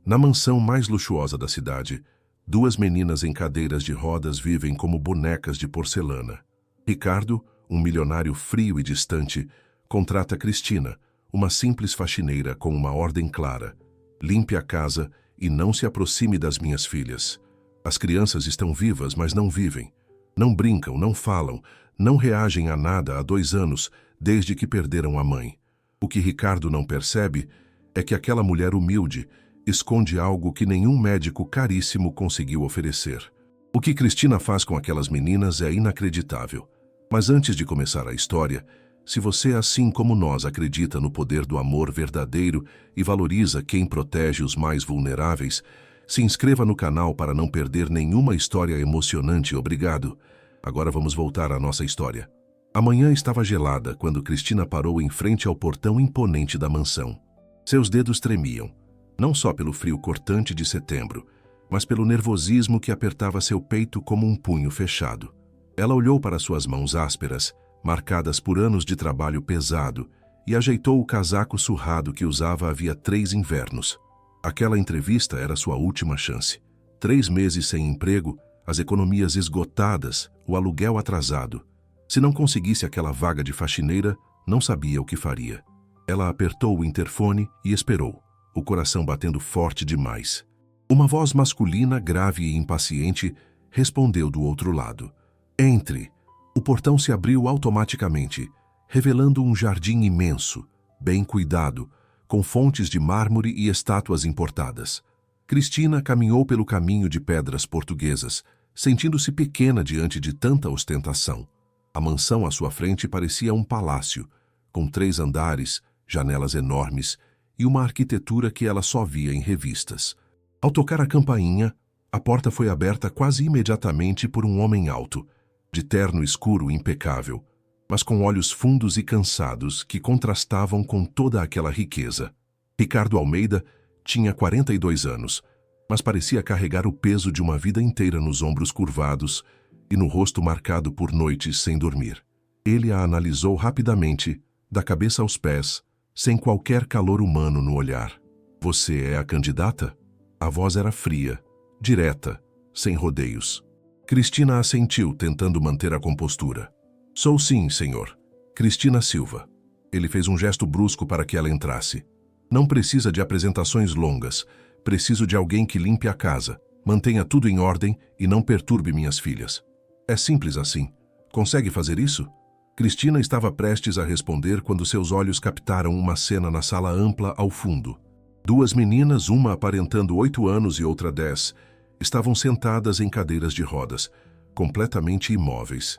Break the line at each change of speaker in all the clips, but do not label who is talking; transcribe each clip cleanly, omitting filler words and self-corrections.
Na mansão mais luxuosa da cidade, duas meninas em cadeiras de rodas vivem como bonecas de porcelana. Ricardo, um milionário frio e distante, contrata Cristina, uma simples faxineira com uma ordem clara: limpe a casa e não se aproxime das minhas filhas. As crianças estão vivas, mas não vivem. Não brincam, não falam, não reagem a nada há 2 anos, desde que perderam a mãe. O que Ricardo não percebe é que aquela mulher humilde esconde algo que nenhum médico caríssimo conseguiu oferecer. O que Cristina faz com aquelas meninas é inacreditável. Mas antes de começar a história, se você, assim como nós, acredita no poder do amor verdadeiro e valoriza quem protege os mais vulneráveis, se inscreva no canal para não perder nenhuma história emocionante. Obrigado. Agora vamos voltar à nossa história. A manhã estava gelada quando Cristina parou em frente ao portão imponente da mansão. Seus dedos tremiam, não só pelo frio cortante de setembro, mas pelo nervosismo que apertava seu peito como um punho fechado. Ela olhou para suas mãos ásperas, marcadas por anos de trabalho pesado, e ajeitou o casaco surrado que usava havia 3 invernos. Aquela entrevista era sua última chance. 3 meses sem emprego, as economias esgotadas, o aluguel atrasado. Se não conseguisse aquela vaga de faxineira, não sabia o que faria. Ela apertou o interfone e esperou, o coração batendo forte demais. Uma voz masculina, grave e impaciente, respondeu do outro lado: "Entre." O portão se abriu automaticamente, revelando um jardim imenso, bem cuidado, com fontes de mármore e estátuas importadas. Cristina caminhou pelo caminho de pedras portuguesas, sentindo-se pequena diante de tanta ostentação. A mansão à sua frente parecia um palácio, com 3 andares, janelas enormes e uma arquitetura que ela só via em revistas. Ao tocar a campainha, a porta foi aberta quase imediatamente por um homem alto, de terno escuro impecável, mas com olhos fundos e cansados que contrastavam com toda aquela riqueza. Ricardo Almeida tinha 42 anos, mas parecia carregar o peso de uma vida inteira nos ombros curvados e no rosto marcado por noites sem dormir. Ele a analisou rapidamente, da cabeça aos pés, sem qualquer calor humano no olhar. "Você é a candidata?" A voz era fria, direta, sem rodeios. Cristina assentiu, tentando manter a compostura. "Sou sim, senhor. Cristina Silva." Ele fez um gesto brusco para que ela entrasse. "Não precisa de apresentações longas. Preciso de alguém que limpe a casa, mantenha tudo em ordem e não perturbe minhas filhas. É simples assim. Consegue fazer isso?" Cristina estava prestes a responder quando seus olhos captaram uma cena na sala ampla ao fundo. 2 meninas, uma aparentando 8 anos e outra 10, estavam sentadas em cadeiras de rodas, completamente imóveis.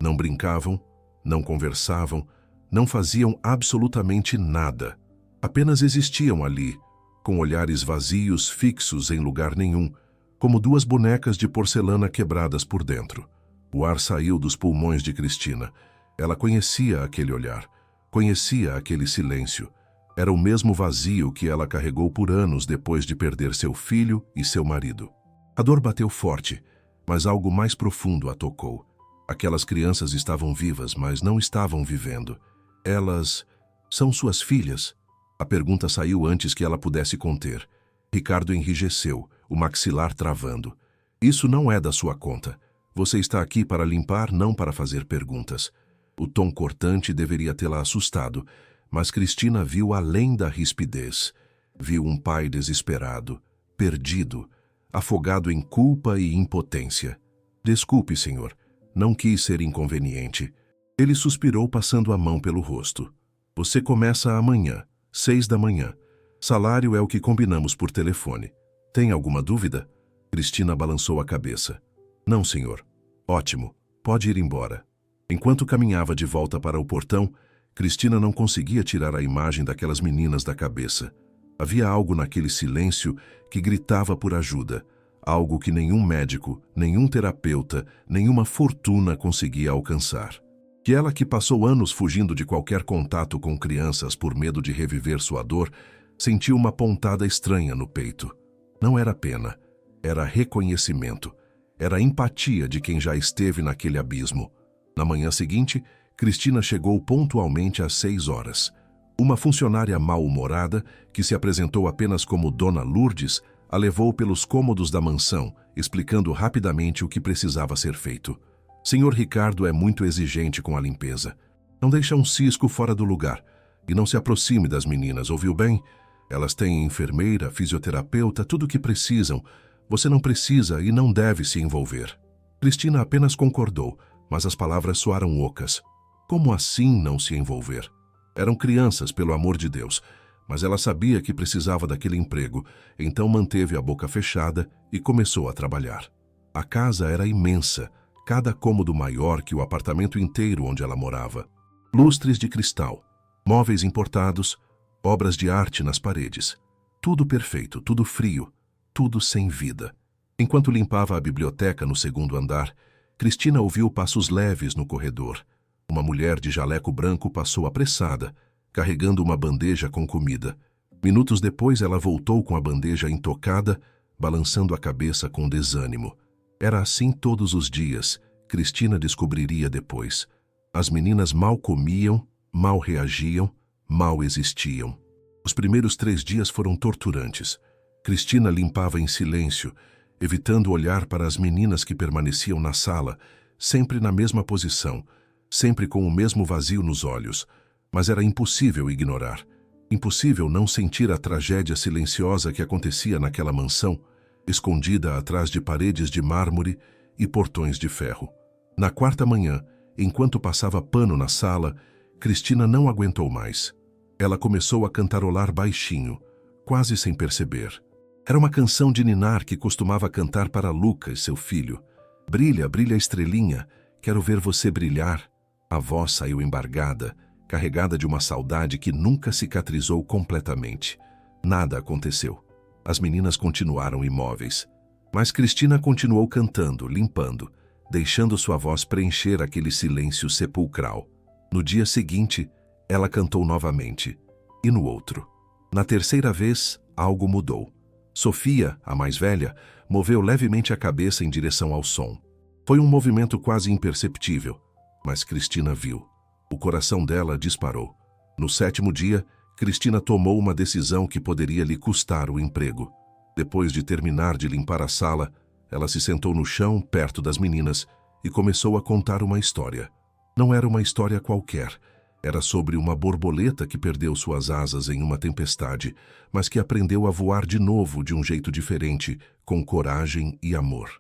Não brincavam, não conversavam, não faziam absolutamente nada. Apenas existiam ali, com olhares vazios, fixos em lugar nenhum, como 2 bonecas de porcelana quebradas por dentro. O ar saiu dos pulmões de Cristina. Ela conhecia aquele olhar, conhecia aquele silêncio. Era o mesmo vazio que ela carregou por anos depois de perder seu filho e seu marido. A dor bateu forte, mas algo mais profundo a tocou. Aquelas crianças estavam vivas, mas não estavam vivendo. Elas são suas filhas? A pergunta saiu antes que ela pudesse conter. Ricardo enrijeceu, o maxilar travando. "Isso não é da sua conta. Você está aqui para limpar, não para fazer perguntas." O tom cortante deveria tê-la assustado, mas Cristina viu além da rispidez. Viu um pai desesperado, perdido, afogado em culpa e impotência. "Desculpe, senhor. Não quis ser inconveniente." Ele suspirou, passando a mão pelo rosto. "Você começa amanhã, 6 da manhã. Salário é o que combinamos por telefone. Tem alguma dúvida?" Cristina balançou a cabeça. "Não, senhor. Ótimo. Pode ir embora." Enquanto caminhava de volta para o portão, Cristina não conseguia tirar a imagem daquelas meninas da cabeça. Havia algo naquele silêncio que gritava por ajuda, algo que nenhum médico, nenhum terapeuta, nenhuma fortuna conseguia alcançar. Que ela, que passou anos fugindo de qualquer contato com crianças por medo de reviver sua dor, sentiu uma pontada estranha no peito. Não era pena, era reconhecimento, era empatia de quem já esteve naquele abismo. Na manhã seguinte, Cristina chegou pontualmente às 6 horas. Uma funcionária mal-humorada, que se apresentou apenas como Dona Lourdes, A levou pelos cômodos da mansão, explicando rapidamente o que precisava ser feito. Senhor Ricardo é muito exigente com a limpeza. Não deixa um cisco fora do lugar. E não se aproxime das meninas, ouviu bem? Elas têm enfermeira, fisioterapeuta, tudo o que precisam. Você não precisa e não deve se envolver. Cristina apenas concordou, mas as palavras soaram ocas. Como assim não se envolver? Eram crianças, pelo amor de Deus. Mas ela sabia que precisava daquele emprego, então manteve a boca fechada e começou a trabalhar. A casa era imensa, cada cômodo maior que o apartamento inteiro onde ela morava. Lustres de cristal, móveis importados, obras de arte nas paredes. Tudo perfeito, tudo frio, tudo sem vida. Enquanto limpava a biblioteca no segundo andar, Cristina ouviu passos leves no corredor. Uma mulher de jaleco branco passou apressada, carregando uma bandeja com comida. Minutos depois, ela voltou com a bandeja intocada, balançando a cabeça com desânimo. Era assim todos os dias, Cristina descobriria depois. As meninas mal comiam, mal reagiam, mal existiam. Os primeiros 3 dias foram torturantes. Cristina limpava em silêncio, evitando olhar para as meninas que permaneciam na sala, sempre na mesma posição, sempre com o mesmo vazio nos olhos. Mas era impossível ignorar. Impossível não sentir a tragédia silenciosa que acontecia naquela mansão, escondida atrás de paredes de mármore e portões de ferro. Na quarta manhã, enquanto passava pano na sala, Cristina não aguentou mais. Ela começou a cantarolar baixinho, quase sem perceber. Era uma canção de ninar que costumava cantar para Lucas, seu filho. Brilha, brilha estrelinha, quero ver você brilhar. A voz saiu embargada, carregada de uma saudade que nunca cicatrizou completamente. Nada aconteceu. As meninas continuaram imóveis. Mas Cristina continuou cantando, limpando, deixando sua voz preencher aquele silêncio sepulcral. No dia seguinte, ela cantou novamente. E no outro. Na terceira vez, algo mudou. Sofia, a mais velha, moveu levemente a cabeça em direção ao som. Foi um movimento quase imperceptível, mas Cristina viu. O coração dela disparou. No 7º dia, Cristina tomou uma decisão que poderia lhe custar o emprego. Depois de terminar de limpar a sala, ela se sentou no chão, perto das meninas, e começou a contar uma história. Não era uma história qualquer. Era sobre uma borboleta que perdeu suas asas em uma tempestade, mas que aprendeu a voar de novo de um jeito diferente, com coragem e amor.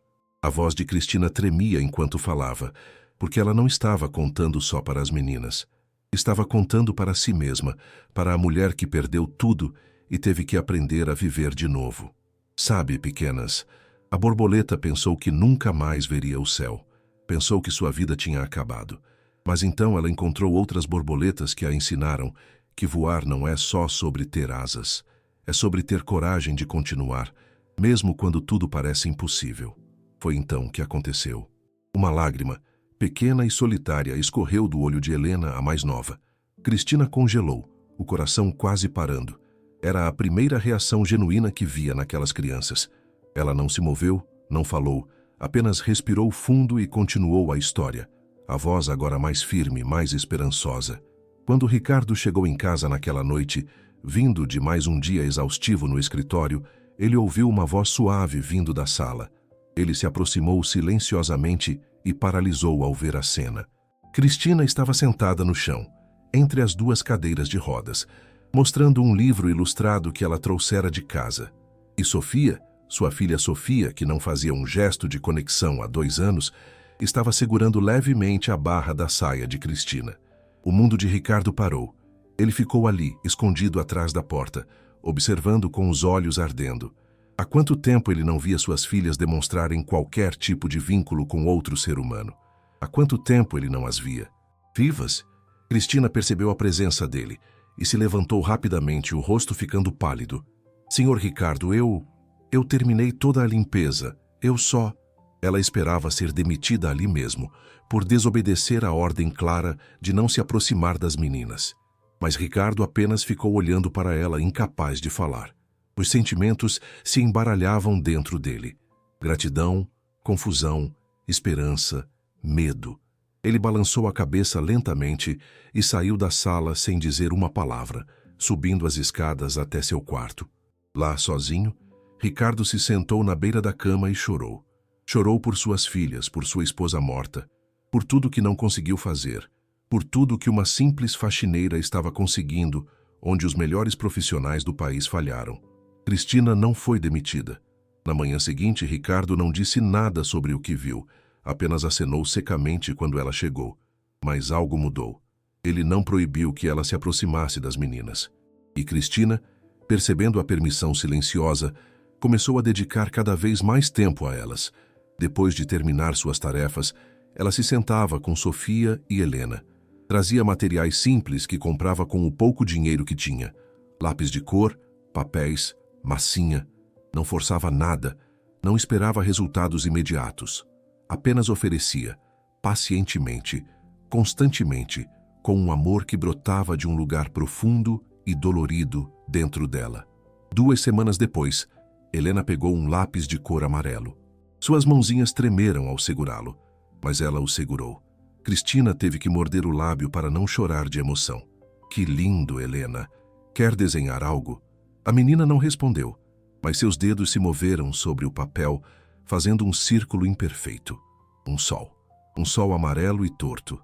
A voz de Cristina tremia enquanto falava, porque ela não estava contando só para as meninas. Estava contando para si mesma, para a mulher que perdeu tudo e teve que aprender a viver de novo. Sabe, pequenas, a borboleta pensou que nunca mais veria o céu. Pensou que sua vida tinha acabado. Mas então ela encontrou outras borboletas que a ensinaram que voar não é só sobre ter asas. É sobre ter coragem de continuar, mesmo quando tudo parece impossível. Foi então que aconteceu. Uma lágrima, pequena e solitária, escorreu do olho de Helena, a mais nova. Cristina congelou, o coração quase parando. Era a primeira reação genuína que via naquelas crianças. Ela não se moveu, não falou, apenas respirou fundo e continuou a história. A voz agora mais firme, mais esperançosa. Quando Ricardo chegou em casa naquela noite, vindo de mais um dia exaustivo no escritório, ele ouviu uma voz suave vindo da sala. Ele se aproximou silenciosamente e paralisou ao ver a cena. Cristina estava sentada no chão, entre as 2 cadeiras de rodas, mostrando um livro ilustrado que ela trouxera de casa. E Sofia, sua filha Sofia, que não fazia um gesto de conexão há 2 anos, estava segurando levemente a barra da saia de Cristina. O mundo de Ricardo parou. Ele ficou ali, escondido atrás da porta, observando com os olhos ardendo. Há quanto tempo ele não via suas filhas demonstrarem qualquer tipo de vínculo com outro ser humano? Há quanto tempo ele não as via? Vivas? Cristina percebeu a presença dele e se levantou rapidamente, o rosto ficando pálido. Senhor Ricardo, eu terminei toda a limpeza. Eu só... Ela esperava ser demitida ali mesmo, por desobedecer à ordem clara de não se aproximar das meninas. Mas Ricardo apenas ficou olhando para ela, incapaz de falar. Os sentimentos se embaralhavam dentro dele. Gratidão, confusão, esperança, medo. Ele balançou a cabeça lentamente e saiu da sala sem dizer uma palavra, subindo as escadas até seu quarto. Lá, sozinho, Ricardo se sentou na beira da cama e chorou. Chorou por suas filhas, por sua esposa morta, por tudo que não conseguiu fazer, por tudo que uma simples faxineira estava conseguindo, onde os melhores profissionais do país falharam. Cristina não foi demitida. Na manhã seguinte, Ricardo não disse nada sobre o que viu, apenas acenou secamente quando ela chegou. Mas algo mudou. Ele não proibiu que ela se aproximasse das meninas. E Cristina, percebendo a permissão silenciosa, começou a dedicar cada vez mais tempo a elas. Depois de terminar suas tarefas, ela se sentava com Sofia e Helena. Trazia materiais simples que comprava com o pouco dinheiro que tinha. Lápis de cor, papéis, massinha. Não forçava nada, não esperava resultados imediatos. Apenas oferecia, pacientemente, constantemente, com um amor que brotava de um lugar profundo e dolorido dentro dela. 2 semanas depois, Helena pegou um lápis de cor amarelo. Suas mãozinhas tremeram ao segurá-lo, mas ela o segurou. Cristina teve que morder o lábio para não chorar de emoção. Que lindo, Helena! Quer desenhar algo? A menina não respondeu, mas seus dedos se moveram sobre o papel, fazendo um círculo imperfeito. Um sol. Um sol amarelo e torto,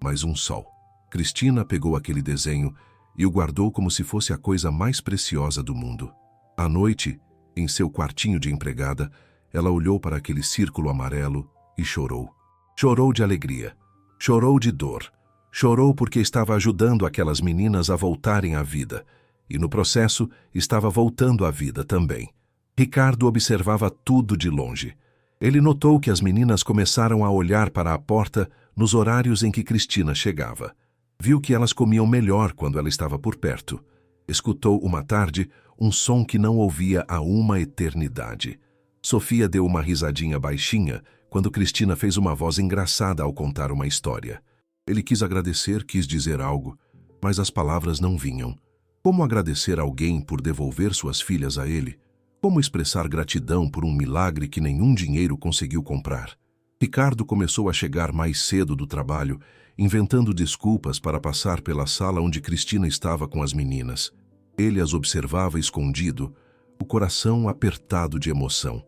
mas um sol. Cristina pegou aquele desenho e o guardou como se fosse a coisa mais preciosa do mundo. À noite, em seu quartinho de empregada, ela olhou para aquele círculo amarelo e chorou. Chorou de alegria. Chorou de dor. Chorou porque estava ajudando aquelas meninas a voltarem à vida. E no processo, estava voltando à vida também. Ricardo observava tudo de longe. Ele notou que as meninas começaram a olhar para a porta nos horários em que Cristina chegava. Viu que elas comiam melhor quando ela estava por perto. Escutou uma tarde um som que não ouvia há uma eternidade. Sofia deu uma risadinha baixinha quando Cristina fez uma voz engraçada ao contar uma história. Ele quis agradecer, quis dizer algo, mas as palavras não vinham. Como agradecer alguém por devolver suas filhas a ele? Como expressar gratidão por um milagre que nenhum dinheiro conseguiu comprar? Ricardo começou a chegar mais cedo do trabalho, inventando desculpas para passar pela sala onde Cristina estava com as meninas. Ele as observava escondido, o coração apertado de emoção.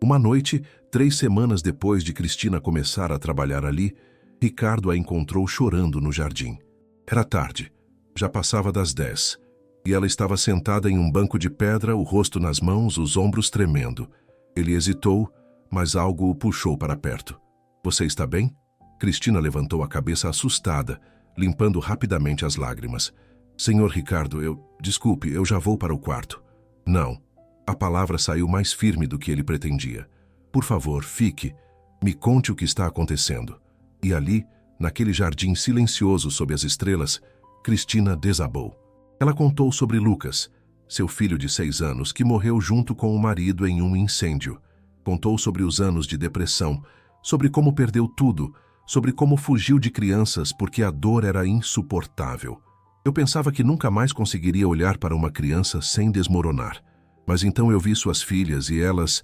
Uma noite, 3 semanas depois de Cristina começar a trabalhar ali, Ricardo a encontrou chorando no jardim. Era tarde, já passava das 10, e ela estava sentada em um banco de pedra, o rosto nas mãos, os ombros tremendo. Ele hesitou, mas algo o puxou para perto. Você está bem? Cristina levantou a cabeça assustada, limpando rapidamente as lágrimas. Senhor Ricardo, desculpe, eu já vou para o quarto. Não. A palavra saiu mais firme do que ele pretendia. Por favor, fique. Me conte o que está acontecendo. E ali, naquele jardim silencioso sob as estrelas, Cristina desabou. Ela contou sobre Lucas, seu filho de 6 anos, que morreu junto com o marido em um incêndio. Contou sobre os anos de depressão, sobre como perdeu tudo, sobre como fugiu de crianças porque a dor era insuportável. Eu pensava que nunca mais conseguiria olhar para uma criança sem desmoronar. Mas então eu vi suas filhas e elas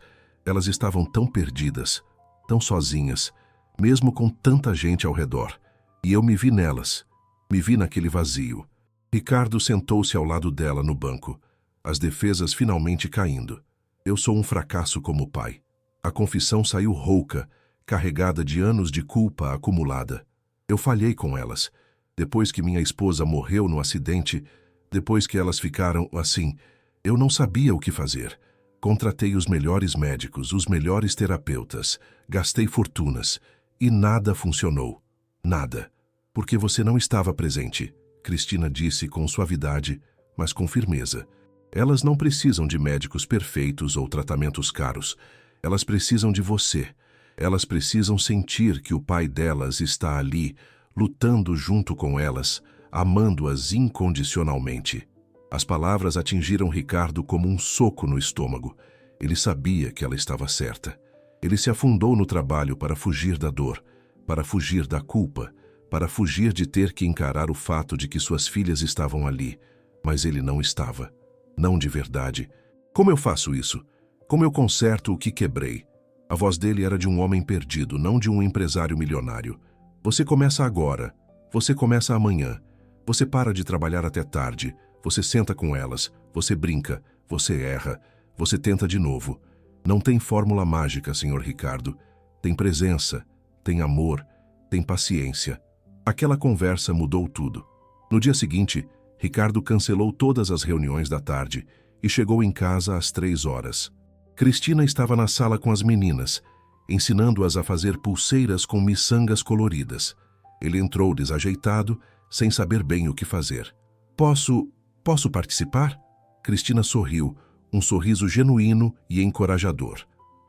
estavam tão perdidas, tão sozinhas, mesmo com tanta gente ao redor. E eu me vi nelas, me vi naquele vazio. Ricardo sentou-se ao lado dela no banco, as defesas finalmente caindo. Eu sou um fracasso como pai. A confissão saiu rouca, carregada de anos de culpa acumulada. Eu falhei com elas. Depois que minha esposa morreu no acidente, depois que elas ficaram assim, eu não sabia o que fazer. Contratei os melhores médicos, os melhores terapeutas, gastei fortunas e nada funcionou. Nada. Porque você não estava presente, Cristina disse com suavidade, mas com firmeza. Elas não precisam de médicos perfeitos ou tratamentos caros. Elas precisam de você. Elas precisam sentir que o pai delas está ali, lutando junto com elas, amando-as incondicionalmente. As palavras atingiram Ricardo como um soco no estômago. Ele sabia que ela estava certa. Ele se afundou no trabalho para fugir da dor, para fugir da culpa, para fugir de ter que encarar o fato de que suas filhas estavam ali, mas ele não estava. Não de verdade. Como eu faço isso? Como eu conserto o que quebrei? A voz dele era de um homem perdido, não de um empresário milionário. Você começa agora. Você começa amanhã. Você para de trabalhar até tarde. Você senta com elas. Você brinca. Você erra. Você tenta de novo. Não tem fórmula mágica, Sr. Ricardo. Tem presença, tem amor, tem paciência. Aquela conversa mudou tudo. No dia seguinte, Ricardo cancelou todas as reuniões da tarde e chegou em casa às 3 horas. Cristina estava na sala com as meninas, ensinando-as a fazer pulseiras com miçangas coloridas. Ele entrou desajeitado, sem saber bem o que fazer. Posso participar? Cristina sorriu, um sorriso genuíno e encorajador.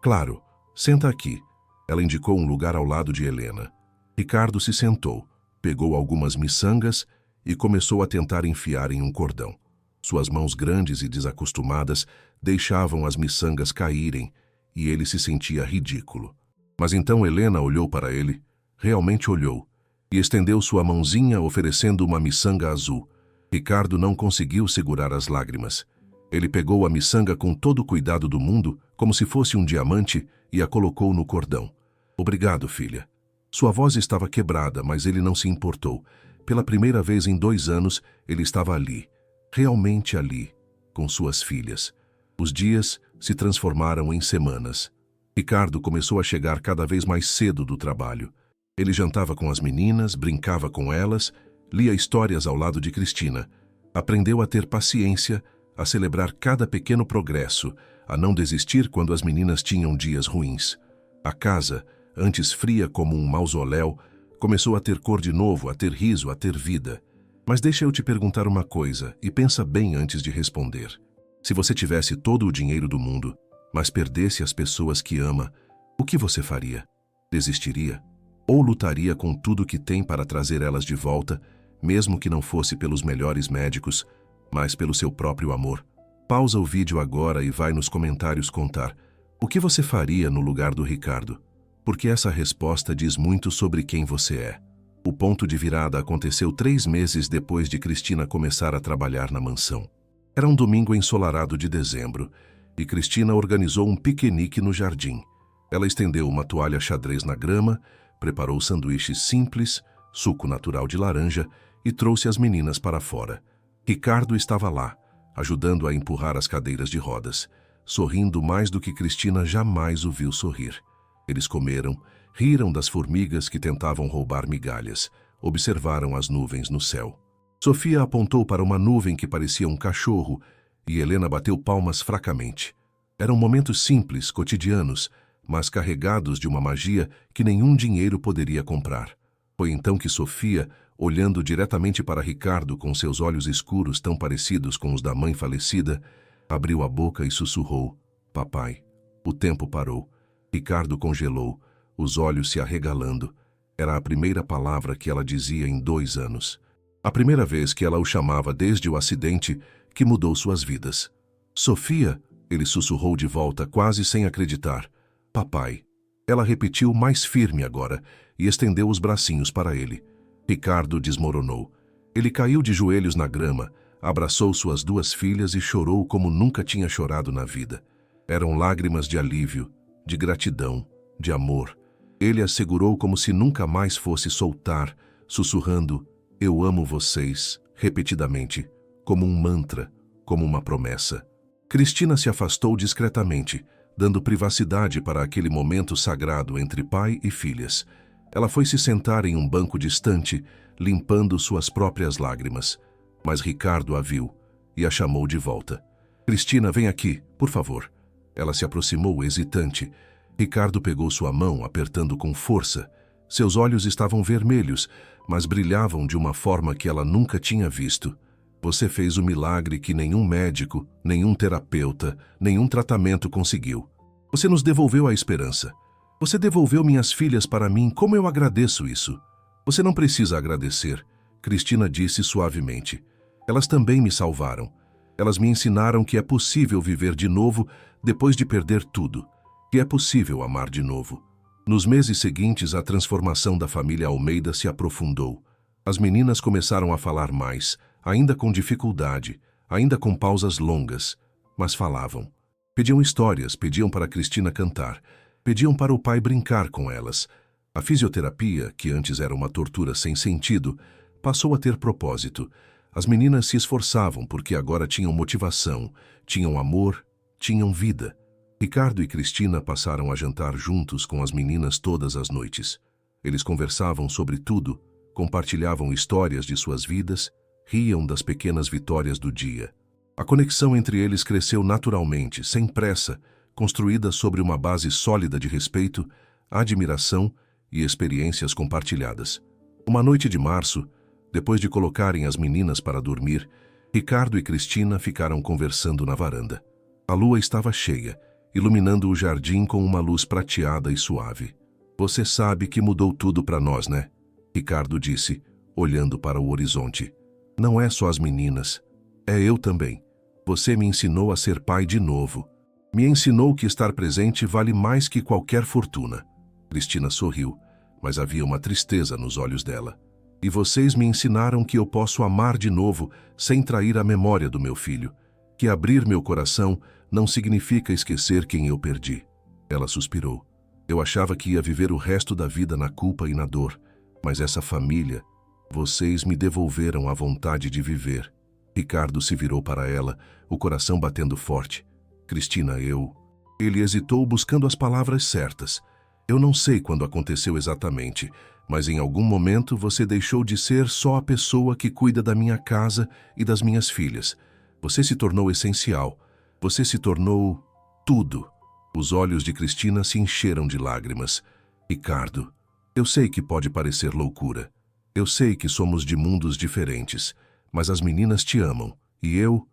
Claro, senta aqui. Ela indicou um lugar ao lado de Helena. Ricardo se sentou, pegou algumas miçangas e começou a tentar enfiar em um cordão. Suas mãos grandes e desacostumadas deixavam as miçangas caírem e ele se sentia ridículo. Mas então Helena olhou para ele, realmente olhou, e estendeu sua mãozinha oferecendo uma miçanga azul. Ricardo não conseguiu segurar as lágrimas. Ele pegou a miçanga com todo o cuidado do mundo, como se fosse um diamante, e a colocou no cordão. Obrigado, filha. Sua voz estava quebrada, mas ele não se importou. Pela primeira vez em 2 anos, ele estava ali, realmente ali, com suas filhas. Os dias se transformaram em semanas. Ricardo começou a chegar cada vez mais cedo do trabalho. Ele jantava com as meninas, brincava com elas, lia histórias ao lado de Cristina. Aprendeu a ter paciência, a celebrar cada pequeno progresso, a não desistir quando as meninas tinham dias ruins. A casa, antes fria como um mausoléu, começou a ter cor de novo, a ter riso, a ter vida. Mas deixa eu te perguntar uma coisa, e pensa bem antes de responder. Se você tivesse todo o dinheiro do mundo, mas perdesse as pessoas que ama, o que você faria? Desistiria? Ou lutaria com tudo que tem para trazer elas de volta, mesmo que não fosse pelos melhores médicos, mas pelo seu próprio amor? Pausa o vídeo agora e vai nos comentários contar o que você faria no lugar do Ricardo. Porque essa resposta diz muito sobre quem você é. O ponto de virada aconteceu 3 meses depois de Cristina começar a trabalhar na mansão. Era um domingo ensolarado de dezembro, e Cristina organizou um piquenique no jardim. Ela estendeu uma toalha xadrez na grama, preparou sanduíches simples, suco natural de laranja e trouxe as meninas para fora. Ricardo estava lá, ajudando a empurrar as cadeiras de rodas, sorrindo mais do que Cristina jamais o viu sorrir. Eles comeram, riram das formigas que tentavam roubar migalhas, observaram as nuvens no céu. Sofia apontou para uma nuvem que parecia um cachorro e Helena bateu palmas fracamente. Eram momentos simples, cotidianos, mas carregados de uma magia que nenhum dinheiro poderia comprar. Foi então que Sofia, olhando diretamente para Ricardo com seus olhos escuros tão parecidos com os da mãe falecida, abriu a boca e sussurrou: "Papai." O tempo parou. Ricardo congelou, os olhos se arregalando. Era a primeira palavra que ela dizia em 2 anos. A primeira vez que ela o chamava desde o acidente que mudou suas vidas. "Sofia", ele sussurrou de volta, quase sem acreditar. "Papai." Ela repetiu mais firme agora e estendeu os bracinhos para ele. Ricardo desmoronou. Ele caiu de joelhos na grama, abraçou suas 2 filhas e chorou como nunca tinha chorado na vida. Eram lágrimas de alívio, de gratidão, de amor. Ele as segurou como se nunca mais fosse soltar, sussurrando: "Eu amo vocês", repetidamente, como um mantra, como uma promessa. Cristina se afastou discretamente, dando privacidade para aquele momento sagrado entre pai e filhas. Ela foi se sentar em um banco distante, limpando suas próprias lágrimas. Mas Ricardo a viu e a chamou de volta. "Cristina, vem aqui, por favor." Ela se aproximou, hesitante. Ricardo pegou sua mão, apertando com força. Seus olhos estavam vermelhos, mas brilhavam de uma forma que ela nunca tinha visto. "Você fez o milagre que nenhum médico, nenhum terapeuta, nenhum tratamento conseguiu. Você nos devolveu a esperança. Você devolveu minhas filhas para mim, como eu agradeço isso." "Você não precisa agradecer", Cristina disse suavemente. "Elas também me salvaram. Elas me ensinaram que é possível viver de novo depois de perder tudo, que é possível amar de novo." Nos meses seguintes, a transformação da família Almeida se aprofundou. As meninas começaram a falar mais, ainda com dificuldade, ainda com pausas longas, mas falavam. Pediam histórias, pediam para Cristina cantar, pediam para o pai brincar com elas. A fisioterapia, que antes era uma tortura sem sentido, passou a ter propósito. As meninas se esforçavam porque agora tinham motivação, tinham amor, tinham vida. Ricardo e Cristina passaram a jantar juntos com as meninas todas as noites. Eles conversavam sobre tudo, compartilhavam histórias de suas vidas, riam das pequenas vitórias do dia. A conexão entre eles cresceu naturalmente, sem pressa, construída sobre uma base sólida de respeito, admiração e experiências compartilhadas. Uma noite de março, depois de colocarem as meninas para dormir, Ricardo e Cristina ficaram conversando na varanda. A lua estava cheia, iluminando o jardim com uma luz prateada e suave. "Você sabe que mudou tudo para nós, né?" Ricardo disse, olhando para o horizonte. "Não é só as meninas. É eu também. Você me ensinou a ser pai de novo. Me ensinou que estar presente vale mais que qualquer fortuna." Cristina sorriu, mas havia uma tristeza nos olhos dela. "E vocês me ensinaram que eu posso amar de novo sem trair a memória do meu filho. Que abrir meu coração não significa esquecer quem eu perdi." Ela suspirou. "Eu achava que ia viver o resto da vida na culpa e na dor, mas essa família, vocês me devolveram a vontade de viver." Ricardo se virou para ela, o coração batendo forte. "Cristina, eu..." Ele hesitou buscando as palavras certas. "Eu não sei quando aconteceu exatamente, mas em algum momento você deixou de ser só a pessoa que cuida da minha casa e das minhas filhas. Você se tornou essencial. Você se tornou tudo." Os olhos de Cristina se encheram de lágrimas. "Ricardo, eu sei que pode parecer loucura. Eu sei que somos de mundos diferentes, mas as meninas te amam, e eu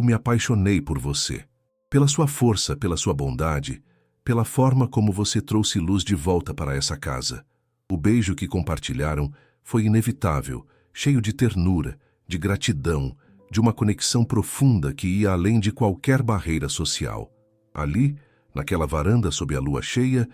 me apaixonei por você. Pela sua força, pela sua bondade, pela forma como você trouxe luz de volta para essa casa. O beijo que compartilharam foi inevitável, cheio de ternura, de gratidão, de uma conexão profunda que ia além de qualquer barreira social. Ali, naquela varanda sob a lua cheia,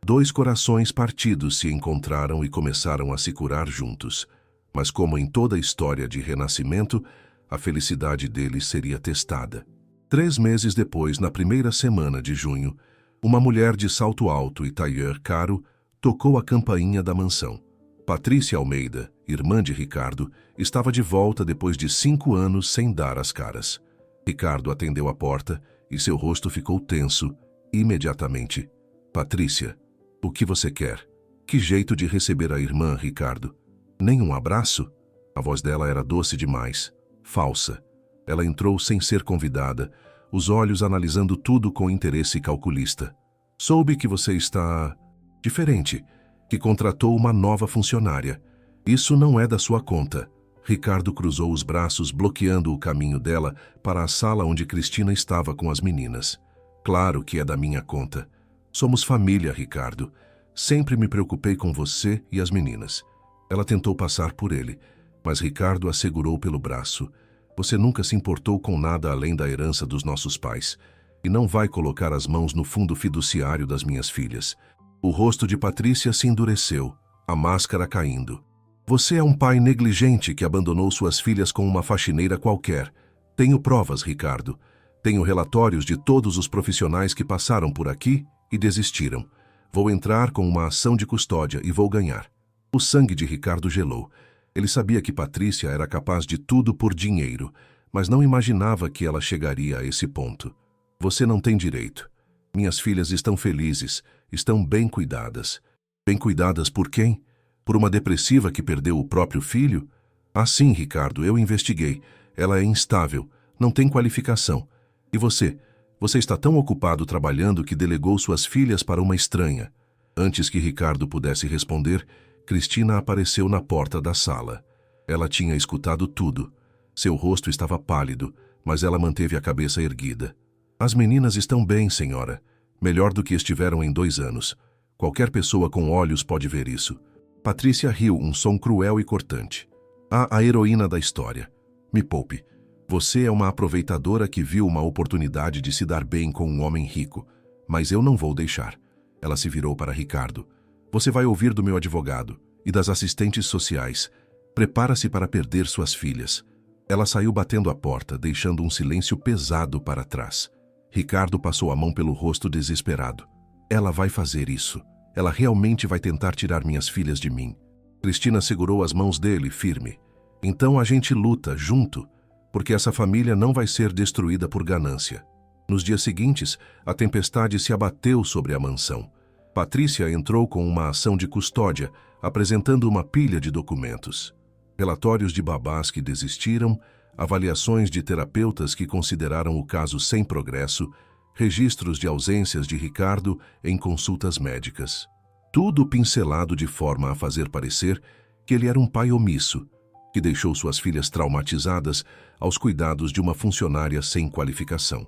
dois corações partidos se encontraram e começaram a se curar juntos. Mas como em toda a história de renascimento, a felicidade deles seria testada. 3 meses depois, na primeira semana de junho, uma mulher de salto alto e tailleur caro tocou a campainha da mansão. Patrícia Almeida, irmã de Ricardo, estava de volta depois de 5 anos sem dar as caras. Ricardo atendeu a porta e seu rosto ficou tenso imediatamente. "Patrícia, o que você quer?" "Que jeito de receber a irmã, Ricardo? Nem um abraço?" A voz dela era doce demais, falsa. Ela entrou sem ser convidada, os olhos analisando tudo com interesse calculista. "Soube que você está... diferente, que contratou uma nova funcionária. Isso não é da sua conta." Ricardo cruzou os braços, bloqueando o caminho dela para a sala onde Cristina estava com as meninas. "Claro que é da minha conta. Somos família, Ricardo. Sempre me preocupei com você e as meninas." Ela tentou passar por ele, mas Ricardo a segurou pelo braço. "Você nunca se importou com nada além da herança dos nossos pais, e não vai colocar as mãos no fundo fiduciário das minhas filhas." O rosto de Patrícia se endureceu, a máscara caindo. "Você é um pai negligente que abandonou suas filhas com uma faxineira qualquer. Tenho provas, Ricardo. Tenho relatórios de todos os profissionais que passaram por aqui e desistiram. Vou entrar com uma ação de custódia e vou ganhar." O sangue de Ricardo gelou. Ele sabia que Patrícia era capaz de tudo por dinheiro, mas não imaginava que ela chegaria a esse ponto. "Você não tem direito. Minhas filhas estão felizes, estão bem cuidadas." "Bem cuidadas por quem? Por uma depressiva que perdeu o próprio filho?" "Ah, sim, Ricardo, eu investiguei. Ela é instável, não tem qualificação. E você? Você está tão ocupado trabalhando que delegou suas filhas para uma estranha." Antes que Ricardo pudesse responder, Cristina apareceu na porta da sala. Ela tinha escutado tudo. Seu rosto estava pálido, mas ela manteve a cabeça erguida. "As meninas estão bem, senhora. Melhor do que estiveram em 2 anos. Qualquer pessoa com olhos pode ver isso." Patrícia riu, um som cruel e cortante. "A heroína da história. Me poupe. Você é uma aproveitadora que viu uma oportunidade de se dar bem com um homem rico. Mas eu não vou deixar." Ela se virou para Ricardo. "Você vai ouvir do meu advogado e das assistentes sociais. Prepara-se para perder suas filhas." Ela saiu batendo a porta, deixando um silêncio pesado para trás. Ricardo passou a mão pelo rosto desesperado. "Ela vai fazer isso. Ela realmente vai tentar tirar minhas filhas de mim." Cristina segurou as mãos dele, firme. "Então a gente luta, junto, porque essa família não vai ser destruída por ganância." Nos dias seguintes, a tempestade se abateu sobre a mansão. Patrícia entrou com uma ação de custódia, apresentando uma pilha de documentos. Relatórios de babás que desistiram, avaliações de terapeutas que consideraram o caso sem progresso, registros de ausências de Ricardo em consultas médicas. Tudo pincelado de forma a fazer parecer que ele era um pai omisso, que deixou suas filhas traumatizadas aos cuidados de uma funcionária sem qualificação.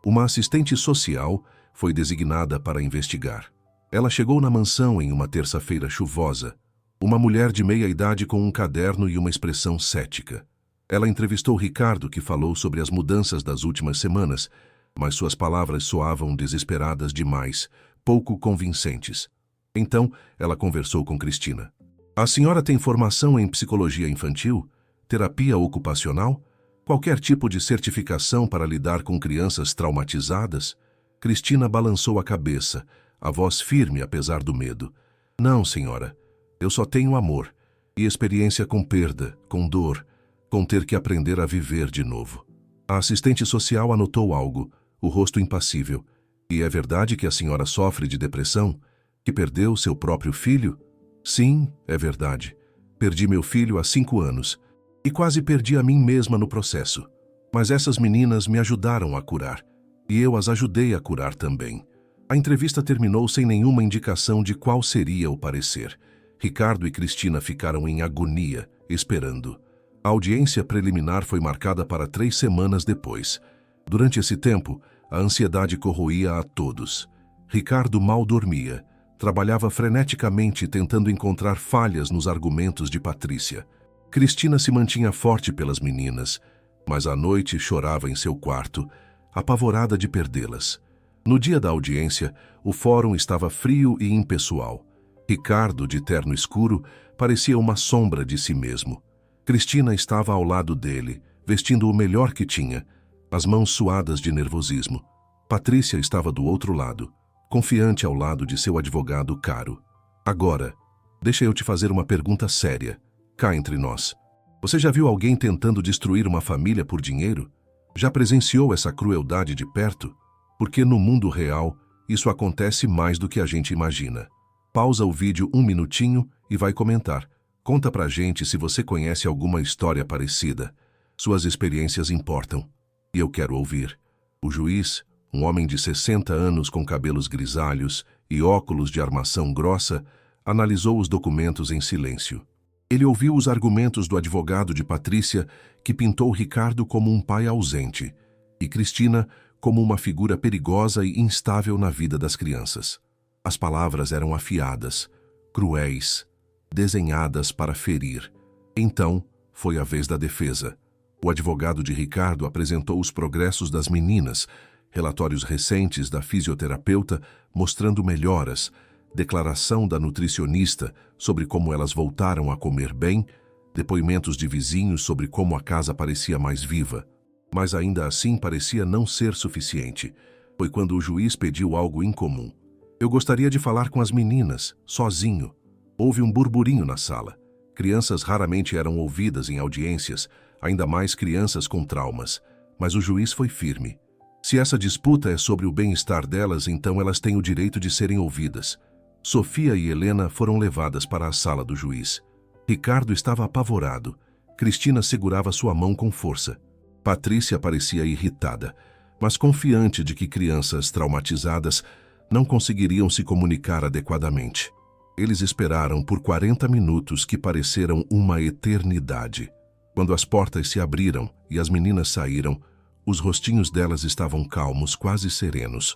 Uma assistente social foi designada para investigar. Ela chegou na mansão em uma terça-feira chuvosa, uma mulher de meia-idade com um caderno e uma expressão cética. Ela entrevistou Ricardo, que falou sobre as mudanças das últimas semanas, mas suas palavras soavam desesperadas demais, pouco convincentes. Então, ela conversou com Cristina. A senhora tem formação em psicologia infantil, terapia ocupacional, qualquer tipo de certificação para lidar com crianças traumatizadas? Cristina balançou a cabeça, a voz firme apesar do medo. Não, senhora. Eu só tenho amor e experiência com perda, com dor, com ter que aprender a viver de novo. A assistente social anotou algo, o rosto impassível. E é verdade que a senhora sofre de depressão? Que perdeu seu próprio filho? Sim, é verdade. Perdi meu filho há 5 anos. E quase perdi a mim mesma no processo. Mas essas meninas me ajudaram a curar. E eu as ajudei a curar também. A entrevista terminou sem nenhuma indicação de qual seria o parecer. Ricardo e Cristina ficaram em agonia, esperando. A audiência preliminar foi marcada para 3 semanas depois. Durante esse tempo, a ansiedade corroía a todos. Ricardo mal dormia. Trabalhava freneticamente tentando encontrar falhas nos argumentos de Patrícia. Cristina se mantinha forte pelas meninas, mas à noite chorava em seu quarto, apavorada de perdê-las. No dia da audiência, o fórum estava frio e impessoal. Ricardo, de terno escuro, parecia uma sombra de si mesmo. Cristina estava ao lado dele, vestindo o melhor que tinha, as mãos suadas de nervosismo. Patrícia estava do outro lado, confiante ao lado de seu advogado Caro. Agora, deixa eu te fazer uma pergunta séria. Cá entre nós. Você já viu alguém tentando destruir uma família por dinheiro? Já presenciou essa crueldade de perto? Porque no mundo real, isso acontece mais do que a gente imagina. Pausa o vídeo 1 minutinho e vai comentar. Conta pra gente se você conhece alguma história parecida. Suas experiências importam. E eu quero ouvir. O juiz, um homem de 60 anos com cabelos grisalhos e óculos de armação grossa, analisou os documentos em silêncio. Ele ouviu os argumentos do advogado de Patrícia, que pintou Ricardo como um pai ausente, e Cristina como uma figura perigosa e instável na vida das crianças. As palavras eram afiadas, cruéis, desenhadas para ferir. Então, foi a vez da defesa. O advogado de Ricardo apresentou os progressos das meninas, relatórios recentes da fisioterapeuta mostrando melhoras, declaração da nutricionista sobre como elas voltaram a comer bem, depoimentos de vizinhos sobre como a casa parecia mais viva. Mas ainda assim parecia não ser suficiente. Foi quando o juiz pediu algo incomum. Eu gostaria de falar com as meninas, sozinho. Houve um burburinho na sala. Crianças raramente eram ouvidas em audiências, ainda mais crianças com traumas. Mas o juiz foi firme. Se essa disputa é sobre o bem-estar delas, então elas têm o direito de serem ouvidas. Sofia e Helena foram levadas para a sala do juiz. Ricardo estava apavorado. Cristina segurava sua mão com força. Patrícia parecia irritada, mas confiante de que crianças traumatizadas não conseguiriam se comunicar adequadamente. Eles esperaram por 40 minutos que pareceram uma eternidade. Quando as portas se abriram e as meninas saíram, os rostinhos delas estavam calmos, quase serenos.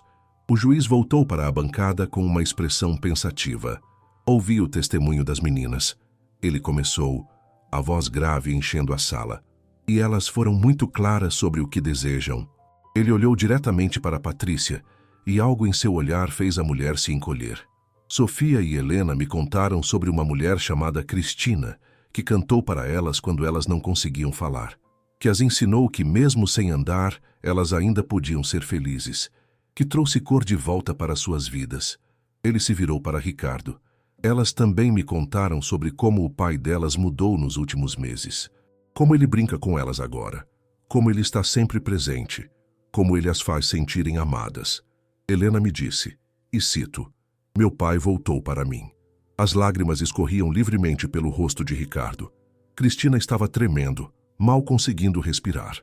O juiz voltou para a bancada com uma expressão pensativa. Ouvi o testemunho das meninas. Ele começou, a voz grave enchendo a sala. E elas foram muito claras sobre o que desejam. Ele olhou diretamente para Patrícia, e algo em seu olhar fez a mulher se encolher. Sofia e Helena me contaram sobre uma mulher chamada Cristina, que cantou para elas quando elas não conseguiam falar, que as ensinou que mesmo sem andar, elas ainda podiam ser felizes, que trouxe cor de volta para suas vidas. Ele se virou para Ricardo. Elas também me contaram sobre como o pai delas mudou nos últimos meses. Como ele brinca com elas agora. Como ele está sempre presente. como ele as faz sentirem amadas. Helena me disse, e cito, meu pai voltou para mim. As lágrimas escorriam livremente pelo rosto de Ricardo. Cristina estava tremendo, mal conseguindo respirar.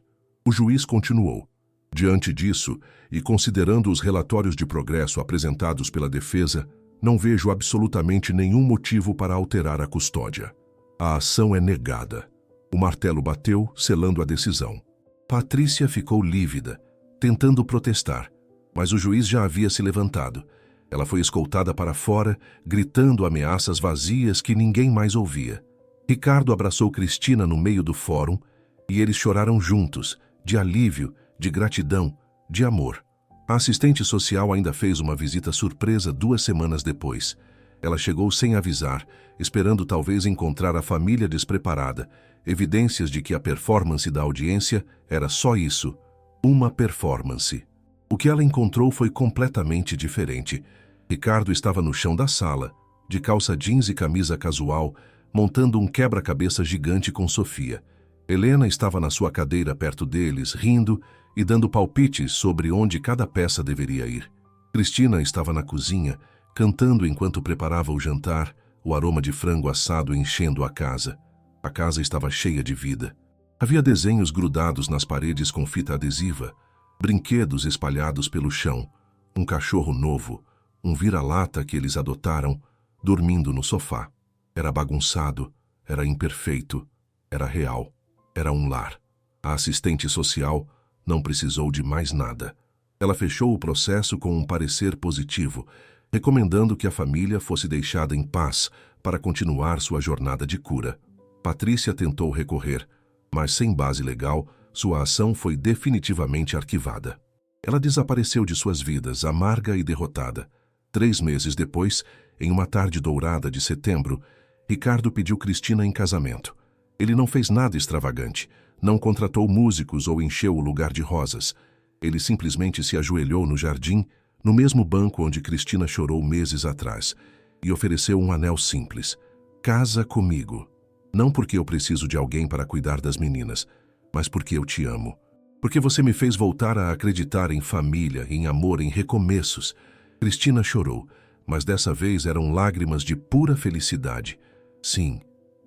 O juiz continuou. Diante disso, e considerando os relatórios de progresso apresentados pela defesa, não vejo absolutamente nenhum motivo para alterar a custódia. A ação é negada. O martelo bateu, selando a decisão. Patrícia ficou lívida, tentando protestar, mas o juiz já havia se levantado. Ela foi escoltada para fora, gritando ameaças vazias que ninguém mais ouvia. Ricardo abraçou Cristina no meio do fórum e eles choraram juntos, de alívio, de gratidão, de amor. A assistente social ainda fez uma visita surpresa 2 semanas depois. Ela chegou sem avisar, esperando talvez encontrar a família despreparada, evidências de que a performance da audiência era só isso, uma performance. O que ela encontrou foi completamente diferente. Ricardo estava no chão da sala, de calça jeans e camisa casual, montando um quebra-cabeça gigante com Sofia. Helena estava na sua cadeira perto deles, rindo e dando palpites sobre onde cada peça deveria ir. Cristina estava na cozinha, cantando enquanto preparava o jantar, o aroma de frango assado enchendo a casa. A casa estava cheia de vida. Havia desenhos grudados nas paredes com fita adesiva, brinquedos espalhados pelo chão, um cachorro novo, um vira-lata que eles adotaram, dormindo no sofá. Era bagunçado, era imperfeito, era real, era um lar. A assistente social não precisou de mais nada. Ela fechou o processo com um parecer positivo, recomendando que a família fosse deixada em paz para continuar sua jornada de cura. Patrícia tentou recorrer, mas sem base legal, sua ação foi definitivamente arquivada. Ela desapareceu de suas vidas, amarga e derrotada. 3 meses depois, em uma tarde dourada de setembro, Ricardo pediu Cristina em casamento. Ele não fez nada extravagante, não contratou músicos ou encheu o lugar de rosas. Ele simplesmente se ajoelhou no jardim, no mesmo banco onde Cristina chorou meses atrás, e ofereceu um anel simples. Casa comigo. Não porque eu preciso de alguém para cuidar das meninas, mas porque eu te amo. Porque você me fez voltar a acreditar em família, em amor, em recomeços. Cristina chorou, mas dessa vez eram lágrimas de pura felicidade. Sim,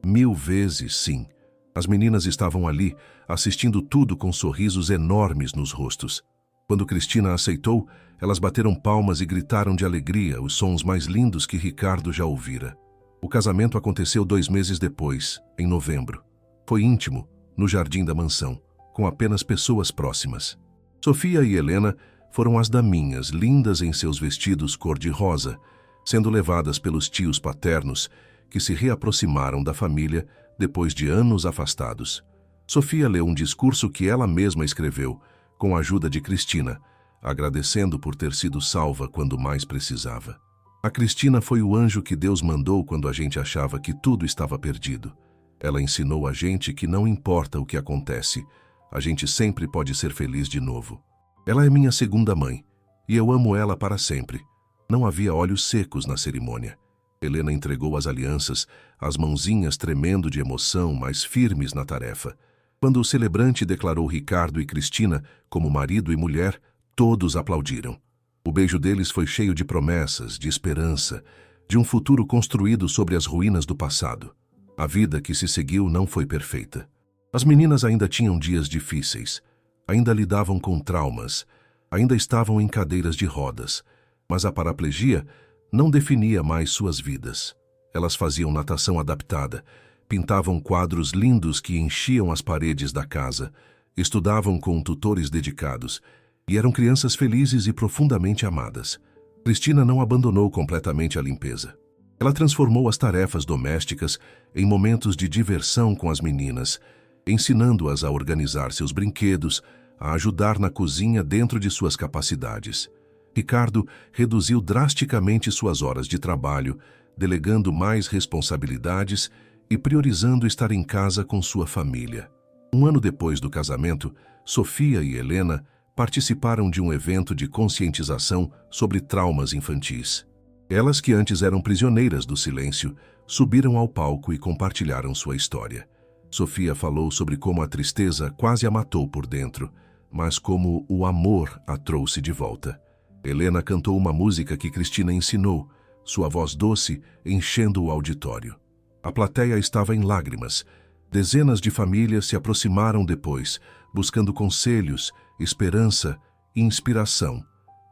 1000 vezes sim. As meninas estavam ali, assistindo tudo com sorrisos enormes nos rostos. Quando Cristina aceitou, elas bateram palmas e gritaram de alegria, os sons mais lindos que Ricardo já ouvira. O casamento aconteceu 2 meses depois, em novembro. Foi íntimo, no jardim da mansão, com apenas pessoas próximas. Sofia e Helena foram as daminhas, lindas em seus vestidos cor-de-rosa, sendo levadas pelos tios paternos, que se reaproximaram da família depois de anos afastados. Sofia leu um discurso que ela mesma escreveu, com a ajuda de Cristina, agradecendo por ter sido salva quando mais precisava. A Cristina foi o anjo que Deus mandou quando a gente achava que tudo estava perdido. Ela ensinou a gente que não importa o que acontece, a gente sempre pode ser feliz de novo. Ela é minha segunda mãe, e eu amo ela para sempre. Não havia olhos secos na cerimônia. Helena entregou as alianças, as mãozinhas tremendo de emoção, mas firmes na tarefa. Quando o celebrante declarou Ricardo e Cristina como marido e mulher, todos aplaudiram. O beijo deles foi cheio de promessas, de esperança, de um futuro construído sobre as ruínas do passado. A vida que se seguiu não foi perfeita. As meninas ainda tinham dias difíceis, ainda lidavam com traumas, ainda estavam em cadeiras de rodas, mas a paraplegia não definia mais suas vidas. Elas faziam natação adaptada, pintavam quadros lindos que enchiam as paredes da casa, estudavam com tutores dedicados e eram crianças felizes e profundamente amadas. Cristina não abandonou completamente a limpeza. Ela transformou as tarefas domésticas em momentos de diversão com as meninas, ensinando-as a organizar seus brinquedos, a ajudar na cozinha dentro de suas capacidades. Ricardo reduziu drasticamente suas horas de trabalho, delegando mais responsabilidades e priorizando estar em casa com sua família. 1 ano depois do casamento, Sofia e Helena participaram de um evento de conscientização sobre traumas infantis. Elas, que antes eram prisioneiras do silêncio, subiram ao palco e compartilharam sua história. Sofia falou sobre como a tristeza quase a matou por dentro, mas como o amor a trouxe de volta. Helena cantou uma música que Cristina ensinou, sua voz doce enchendo o auditório. A plateia estava em lágrimas. Dezenas de famílias se aproximaram depois, buscando conselhos, esperança e inspiração.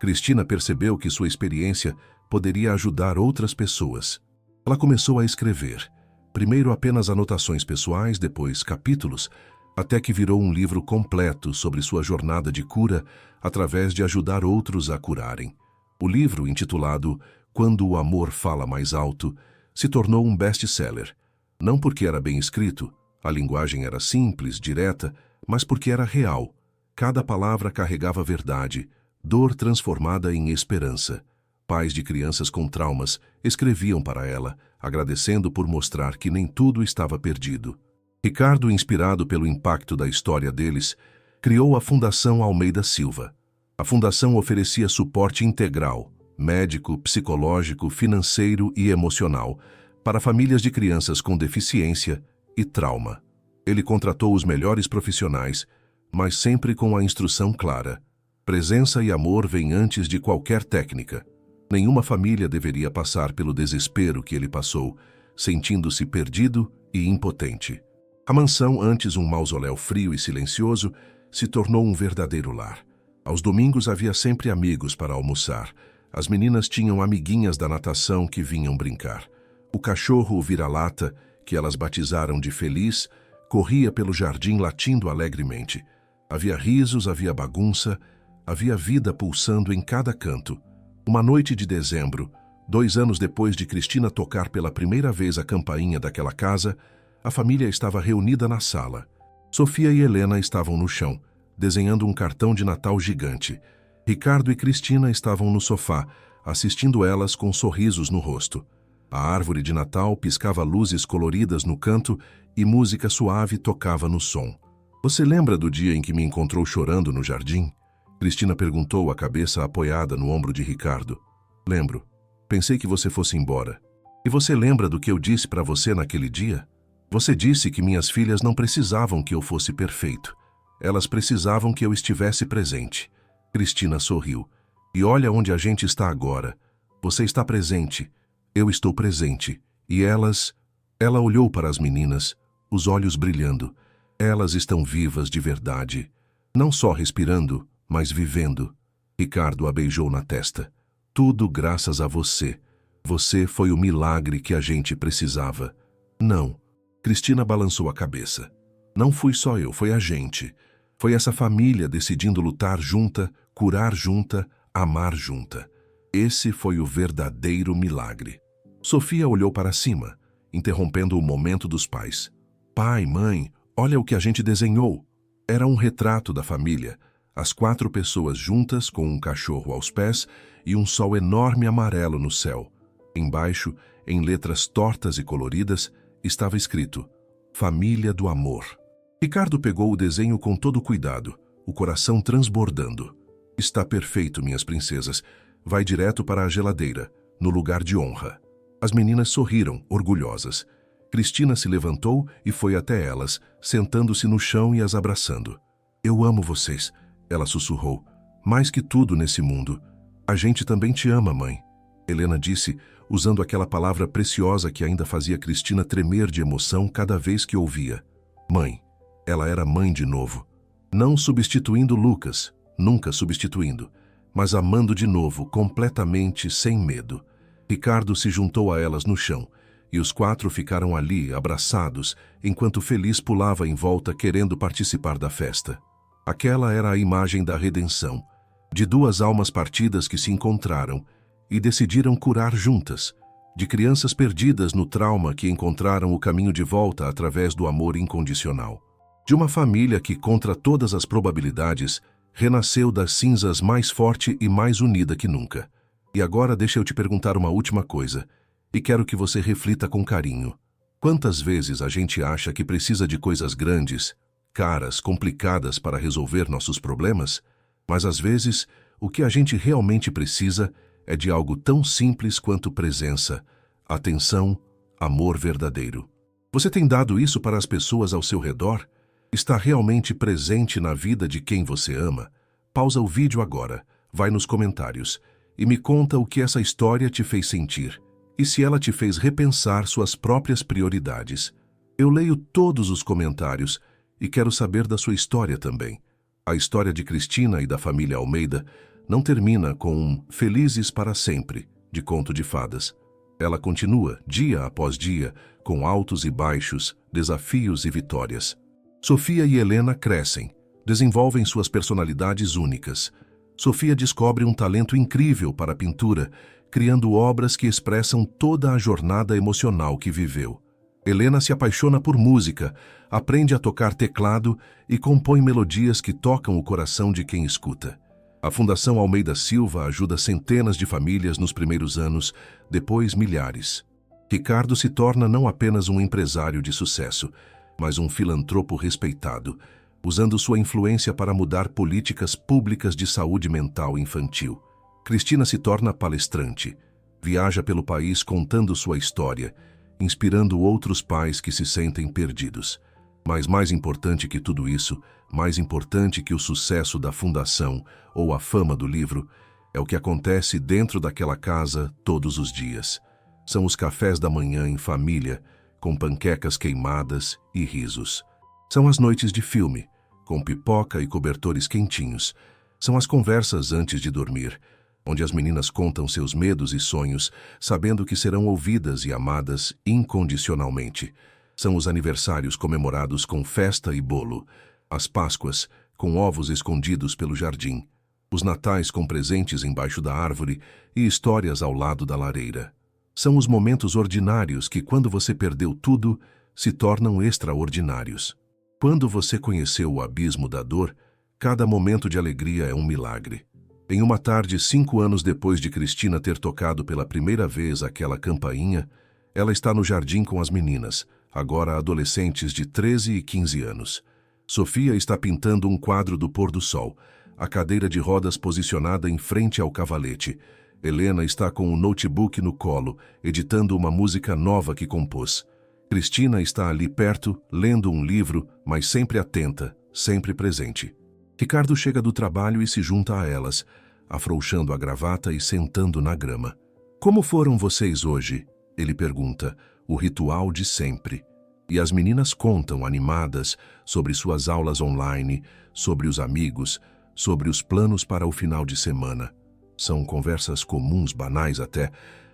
Cristina percebeu que sua experiência poderia ajudar outras pessoas. Ela começou a escrever, primeiro apenas anotações pessoais, depois capítulos, até que virou um livro completo sobre sua jornada de cura através de ajudar outros a curarem. O livro, intitulado Quando o Amor Fala Mais Alto, se tornou um best-seller. Não porque era bem escrito, a linguagem era simples, direta, mas porque era real. Cada palavra carregava verdade, dor transformada em esperança. Pais de crianças com traumas escreviam para ela, agradecendo por mostrar que nem tudo estava perdido. Ricardo, inspirado pelo impacto da história deles, criou a Fundação Almeida Silva. A fundação oferecia suporte integral, médico, psicológico, financeiro e emocional, para famílias de crianças com deficiência e trauma. Ele contratou os melhores profissionais, mas sempre com a instrução clara. Presença e amor vêm antes de qualquer técnica. Nenhuma família deveria passar pelo desespero que ele passou, sentindo-se perdido e impotente. A mansão, antes um mausoléu frio e silencioso, se tornou um verdadeiro lar. Aos domingos havia sempre amigos para almoçar. As meninas tinham amiguinhas da natação que vinham brincar. O cachorro, o vira-lata, que elas batizaram de Feliz, corria pelo jardim latindo alegremente. Havia risos, havia bagunça, havia vida pulsando em cada canto. Uma noite de dezembro, 2 anos depois de Cristina tocar pela primeira vez a campainha daquela casa, a família estava reunida na sala. Sofia e Helena estavam no chão, desenhando um cartão de Natal gigante. Ricardo e Cristina estavam no sofá, assistindo elas com sorrisos no rosto. A árvore de Natal piscava luzes coloridas no canto e música suave tocava no som. "Você lembra do dia em que me encontrou chorando no jardim?" Cristina perguntou, a cabeça apoiada no ombro de Ricardo. "Lembro. Pensei que você fosse embora. E você lembra do que eu disse para você naquele dia? Você disse que minhas filhas não precisavam que eu fosse perfeito. Elas precisavam que eu estivesse presente." Cristina sorriu. "E olha onde a gente está agora. Você está presente. Eu estou presente. E elas..." Ela olhou para as meninas, os olhos brilhando. "Elas estão vivas de verdade. Não só respirando, mas vivendo." Ricardo a beijou na testa. "Tudo graças a você. Você foi o milagre que a gente precisava." "Não." Cristina balançou a cabeça. "Não fui só eu, foi a gente. Foi essa família decidindo lutar junta, curar junta, amar junta. Esse foi o verdadeiro milagre." Sofia olhou para cima, interrompendo o momento dos pais. "Pai, mãe, olha o que a gente desenhou." Era um retrato da família, as 4 pessoas juntas com um cachorro aos pés e um sol enorme amarelo no céu. Embaixo, em letras tortas e coloridas, estava escrito: "Família do Amor." Ricardo pegou o desenho com todo cuidado, o coração transbordando. "Está perfeito, minhas princesas. Vai direto para a geladeira, no lugar de honra." As meninas sorriram, orgulhosas. Cristina se levantou e foi até elas, sentando-se no chão e as abraçando. "Eu amo vocês," ela sussurrou. "Mais que tudo nesse mundo. A gente também te ama, mãe." Helena disse, usando aquela palavra preciosa que ainda fazia Cristina tremer de emoção cada vez que ouvia. Mãe. Ela era mãe de novo. Não substituindo Lucas, nunca substituindo, mas amando de novo, completamente, sem medo. Ricardo se juntou a elas no chão, e os 4 ficaram ali, abraçados, enquanto Feliz pulava em volta querendo participar da festa. Aquela era a imagem da redenção, de 2 almas partidas que se encontraram e decidiram curar juntas, de crianças perdidas no trauma que encontraram o caminho de volta através do amor incondicional. De uma família que, contra todas as probabilidades, renasceu das cinzas mais forte e mais unida que nunca. E agora deixa eu te perguntar uma última coisa, e quero que você reflita com carinho. Quantas vezes a gente acha que precisa de coisas grandes, caras, complicadas para resolver nossos problemas? Mas às vezes, o que a gente realmente precisa é de algo tão simples quanto presença, atenção, amor verdadeiro. Você tem dado isso para as pessoas ao seu redor? Está realmente presente na vida de quem você ama? Pausa o vídeo agora, vai nos comentários e me conta o que essa história te fez sentir e se ela te fez repensar suas próprias prioridades. Eu leio todos os comentários e quero saber da sua história também. A história de Cristina e da família Almeida não termina com um felizes para sempre, de conto de fadas. Ela continua, dia após dia, com altos e baixos, desafios e vitórias. Sofia e Helena crescem, desenvolvem suas personalidades únicas. Sofia descobre um talento incrível para a pintura, criando obras que expressam toda a jornada emocional que viveu. Helena se apaixona por música, aprende a tocar teclado e compõe melodias que tocam o coração de quem escuta. A Fundação Almeida Silva ajuda centenas de famílias nos primeiros anos, depois milhares. Ricardo se torna não apenas um empresário de sucesso, mas um filantropo respeitado, usando sua influência para mudar políticas públicas de saúde mental infantil. Cristina se torna palestrante, viaja pelo país contando sua história, inspirando outros pais que se sentem perdidos. Mas mais importante que tudo isso, mais importante que o sucesso da fundação ou a fama do livro, é o que acontece dentro daquela casa todos os dias. São os cafés da manhã em família, com panquecas queimadas e risos. São as noites de filme, com pipoca e cobertores quentinhos. São as conversas antes de dormir, onde as meninas contam seus medos e sonhos, sabendo que serão ouvidas e amadas incondicionalmente. São os aniversários comemorados com festa e bolo, as Páscoas com ovos escondidos pelo jardim, os natais com presentes embaixo da árvore e histórias ao lado da lareira. São os momentos ordinários que, quando você perdeu tudo, se tornam extraordinários. Quando você conheceu o abismo da dor, cada momento de alegria é um milagre. Em uma tarde, 5 anos depois de Cristina ter tocado pela primeira vez aquela campainha, ela está no jardim com as meninas, agora adolescentes de 13 e 15 anos. Sofia está pintando um quadro do pôr do sol, a cadeira de rodas posicionada em frente ao cavalete. Helena está com o notebook no colo, editando uma música nova que compôs. Cristina está ali perto, lendo um livro, mas sempre atenta, sempre presente. Ricardo chega do trabalho e se junta a elas, afrouxando a gravata e sentando na grama. "Como foram vocês hoje?" ele pergunta, o ritual de sempre. E as meninas contam, animadas, sobre suas aulas online, sobre os amigos, sobre os planos para o final de semana. São conversas comuns, banais até,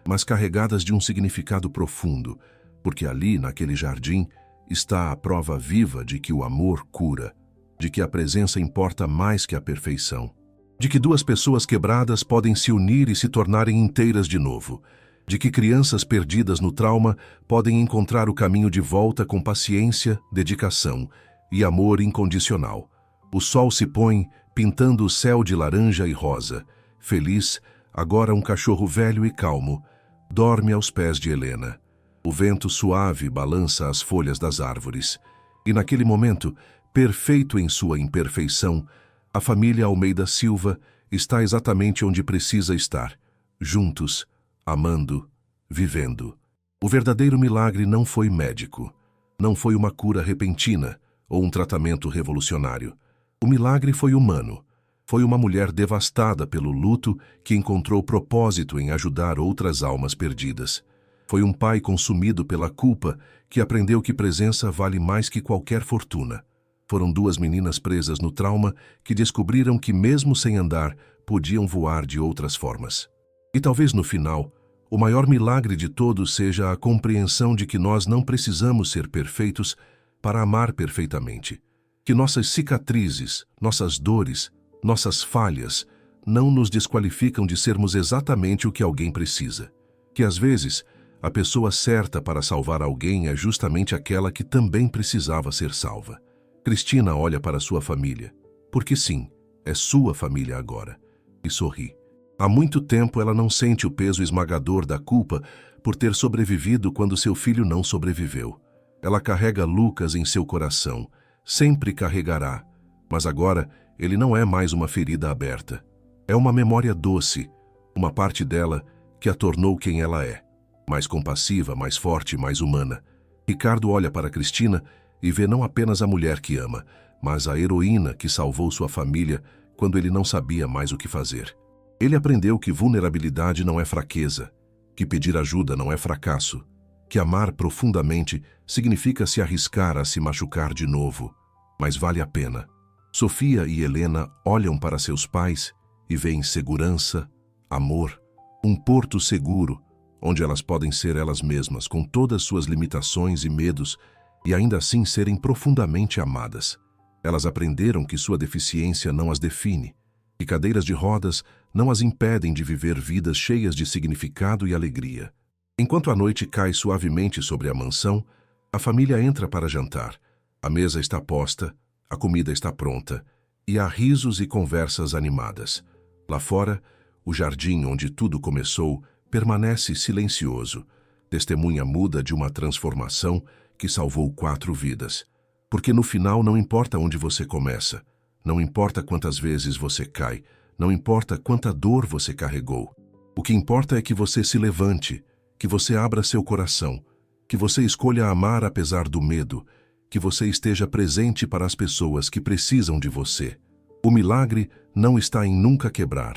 mas carregadas de um significado profundo, porque ali, naquele jardim, está a prova viva de que o amor cura, de que a presença importa mais que a perfeição, de que duas pessoas quebradas podem se unir e se tornarem inteiras de novo, de que crianças perdidas no trauma podem encontrar o caminho de volta com paciência, dedicação e amor incondicional. O sol se põe, pintando o céu de laranja e rosa. Feliz, agora um cachorro velho e calmo, dorme aos pés de Helena. O vento suave balança as folhas das árvores. E naquele momento, perfeito em sua imperfeição, a família Almeida Silva está exatamente onde precisa estar, juntos, amando, vivendo. O verdadeiro milagre não foi médico, não foi uma cura repentina ou um tratamento revolucionário. O milagre foi humano. Foi uma mulher devastada pelo luto que encontrou propósito em ajudar outras almas perdidas. Foi um pai consumido pela culpa que aprendeu que presença vale mais que qualquer fortuna. Foram 2 meninas presas no trauma que descobriram que, mesmo sem andar, podiam voar de outras formas. E talvez no final, o maior milagre de todos seja a compreensão de que nós não precisamos ser perfeitos para amar perfeitamente. Que nossas cicatrizes, nossas dores, nossas falhas não nos desqualificam de sermos exatamente o que alguém precisa. Que às vezes, a pessoa certa para salvar alguém é justamente aquela que também precisava ser salva. Cristina olha para sua família, porque sim, é sua família agora, e sorri. Há muito tempo ela não sente o peso esmagador da culpa por ter sobrevivido quando seu filho não sobreviveu. Ela carrega Lucas em seu coração, sempre carregará, mas agora ele não é mais uma ferida aberta. É uma memória doce, uma parte dela que a tornou quem ela é. Mais compassiva, mais forte, mais humana. Ricardo olha para Cristina e vê não apenas a mulher que ama, mas a heroína que salvou sua família quando ele não sabia mais o que fazer. Ele aprendeu que vulnerabilidade não é fraqueza, que pedir ajuda não é fracasso, que amar profundamente significa se arriscar a se machucar de novo, mas vale a pena. Sofia e Helena olham para seus pais e veem segurança, amor, um porto seguro, onde elas podem ser elas mesmas, com todas suas limitações e medos, e ainda assim serem profundamente amadas. Elas aprenderam que sua deficiência não as define, que cadeiras de rodas não as impedem de viver vidas cheias de significado e alegria. Enquanto a noite cai suavemente sobre a mansão, a família entra para jantar. A mesa está posta, a comida está pronta, e há risos e conversas animadas. Lá fora, o jardim onde tudo começou permanece silencioso, testemunha muda de uma transformação que salvou 4 vidas. Porque no final não importa onde você começa, não importa quantas vezes você cai, não importa quanta dor você carregou. O que importa é que você se levante, que você abra seu coração, que você escolha amar apesar do medo, que você esteja presente para as pessoas que precisam de você. O milagre não está em nunca quebrar.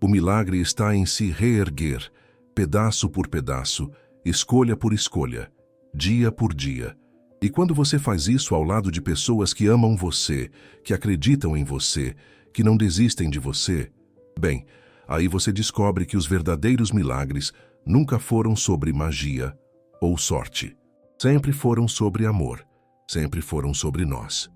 O milagre está em se reerguer, pedaço por pedaço, escolha por escolha, dia por dia. E quando você faz isso ao lado de pessoas que amam você, que acreditam em você, que não desistem de você, bem, aí você descobre que os verdadeiros milagres nunca foram sobre magia ou sorte. Sempre foram sobre amor, sempre foram sobre nós.